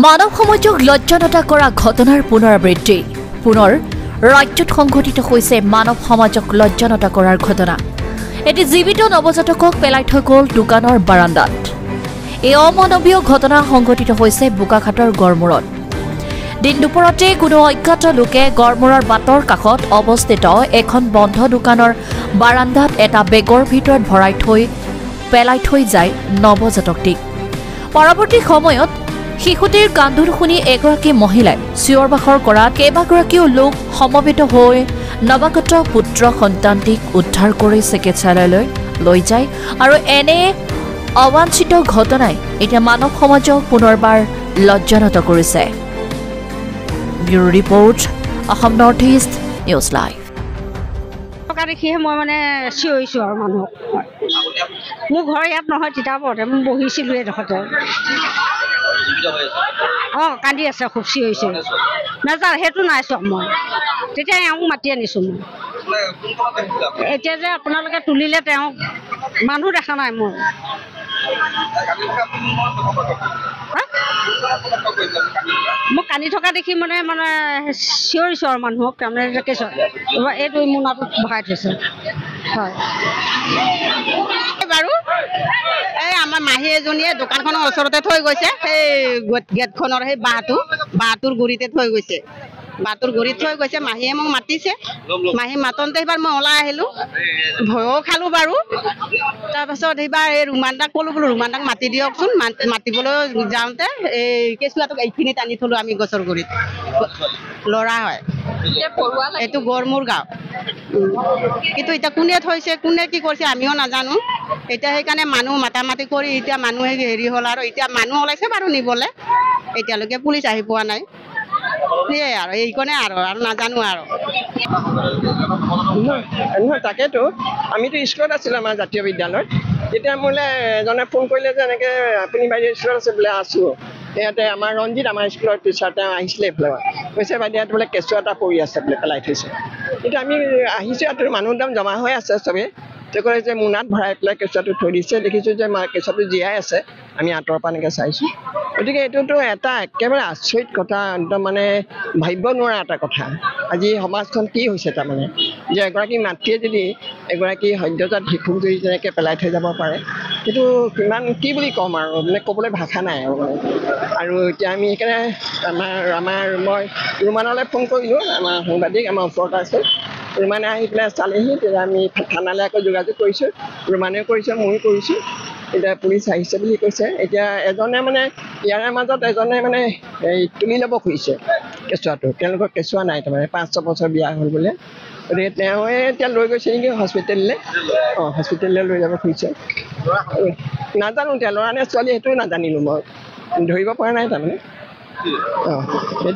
মানৱ সমাজক লজ্জানতা কৰা ঘটনাৰ পুনৰাবৃত্তি পুনৰ ৰাজ্যত সংঘটিত হৈছে মানৱ সমাজক লজ্জানতা কৰাৰ ঘটনা এটি জীৱিত নৱজাতকক পেলাই থৈ গ'ল দোকানৰ বাৰান্দাত এই অমানৱীয় ঘটনা সংঘটিত হৈছে বোকাখাটৰ গড়মূৰত দিন দুপৰতে কোনো অজ্ঞাত লোকে গড়মূৰৰ বাটৰ কাষত অৱস্থিত এখন বন্ধ দোকানৰ বাৰান্দাত এটা বেগৰ ভিতৰত ভৰাই থৈ পেলাই থৈ যায় নৱজাতকটিক পৰৱৰ্তী সময়ত শিশুটিৰ কান্দোন শুনি এগৰাকী মহিলাই চিঞৰ-বাখৰ কৰা কেইবাগৰাকীও লোক সমবেত হৈ নৱাগত পুত্ৰ সন্তানটিক উদ্ধাৰ কৰি চিকিৎসালয়লৈ লৈ যায় আৰু এনে অবাঞ্ছিত ঘটনাই এতিয়া মানৱ সমাজক পুনৰবাৰ লজ্জানত কৰিছে bureau report Assam north east news live দেখিহে মই মানে চিঞৰিছোঁ আৰু মানুহক মোৰ ঘৰ ইয়াত নহয় তিতাবৰতে মই বহিছিলোঁ এইডোখৰতে কান্দি আছে খুব চিঞৰিছে নাযাওঁ সেইটো নাই চোৱা মই তেতিয়া এওঁক মাতি আনিছোঁ মই এতিয়া যে আপোনালোকে তুলিলে তেওঁক মানুহ দেখা নাই মই মোক কান্দি থকা দেখি মানে চিঞৰিছোঁ আৰু মানুহক তাৰমানে এইটো মোনাটোত ভৰাই থৈছে হয় বাৰু এই আমাৰ মাহী এজনীয়ে দোকানখনৰ ওচৰতে থৈ গৈছে সেই গেটখনৰ সেই বাঁহটোৰ গুৰিতে থৈ গৈছে বাঁহটোৰ গুৰিত থৈ গৈছে মাহীয়ে মোক মাতিছে মাহী মাতন্তে এইবাৰ মই ওলাই আহিলোঁ ভয়ো খালোঁ বাৰু তাৰপাছত এইবাৰ এই ৰুমানদাক ক'লোঁ বোলো ৰুমানদাক মাতি দিয়কচোন মাতিবলৈ যাওঁতে এই কেঁচুৱাটোক এইখিনিত আনি থলোঁ আমি গছৰ গুৰিত ল'ৰা হয় এইটো গড়মূৰ গাঁও কিন্তু এতিয়া কোনে থৈছে কোনে কি কৰিছে আমিও নাজানো এতিয়া সেইকাৰণে মানুহ মাতামাতি কৰি এতিয়া মানুহে হেৰি হ'ল আৰু এতিয়া মানুহ ওলাইছে বাৰু নিবলৈ এতিয়ালৈকে পুলিচ আহি পোৱা নাই সেয়াই আৰু এইকণে আৰু নাজানো আৰু নহয় তাকেতো আমিতো স্কুলত আছিলোঁ আমাৰ জাতীয় বিদ্যালয়ত তেতিয়া মোলৈ এজনে ফোন কৰিলে যে এনেকৈ আপুনি বাইদেউ স্কুলত আছে বোলে আছোঁ ইয়াতে আমাৰ ৰঞ্জিত আমাৰ স্কুলৰ টিচাৰ তেওঁ আহিছিলে এইফালে কৈছে বাইদেউ ইয়াত বোলে কেঁচুৱা এটা পৰি আছে বোলে পেলাই থৈছে এতিয়া আমি আহিছোঁ ইয়াত মানুহ একদম জমা হৈ আছে চবেই তেওঁ ক'লে যে মোনাত ভৰাই পেলাই কেঁচুৱাটো থৈ দিছে দেখিছোঁ যে কেঁচুৱাটো জীয়াই আছে আমি আঁতৰৰ পৰা এনেকৈ চাইছোঁ গতিকে এইটোতো এটা একেবাৰে আচৰিত কথা একদম মানে ভাবিব নোৱাৰা এটা কথা আজি সমাজখন কি হৈছে তাৰমানে যে এগৰাকী মাতৃয়ে যদি এগৰাকী সদ্যজাত শিশুক যদি তেনেকৈ পেলাই থৈ যাব পাৰে সেইটো কিমান কি বুলি ক'ম আৰু মানে ক'বলৈ ভাষা নাই আৰু মানে আৰু এতিয়া আমি সেইকাৰণে মই ৰুমানলৈ ফোন কৰিলোঁ আমাৰ সাংবাদিক আমাৰ ওচৰত আছে ৰুমানে আহি পেলাই চালেহি তেতিয়া আমি থানালৈ আকৌ যোগাযোগ কৰিছোঁ ৰুমানেও কৰিছে ময়ো কৰিছোঁ এতিয়া পুলিচ আহিছে বুলি কৈছে এতিয়া এজনে মানে ইয়াৰে মাজত এজনে মানে এই তুলি ল'ব খুজিছে কেঁচুৱাটো তেওঁলোকৰ কেঁচুৱা নাই তাৰমানে 5-6 বছৰ বিয়া হ'ল বোলে গতিকে তেওঁৱে এতিয়া লৈ গৈছে নেকি হস্পিটেললৈ হস্পিটেললৈ লৈ যাব খুজিছে নাজানো এতিয়া ল'ৰা নে ছোৱালী সেইটোও নাজানিলোঁ মই ধৰিব পৰা নাই তাৰমানে সেইটোৱে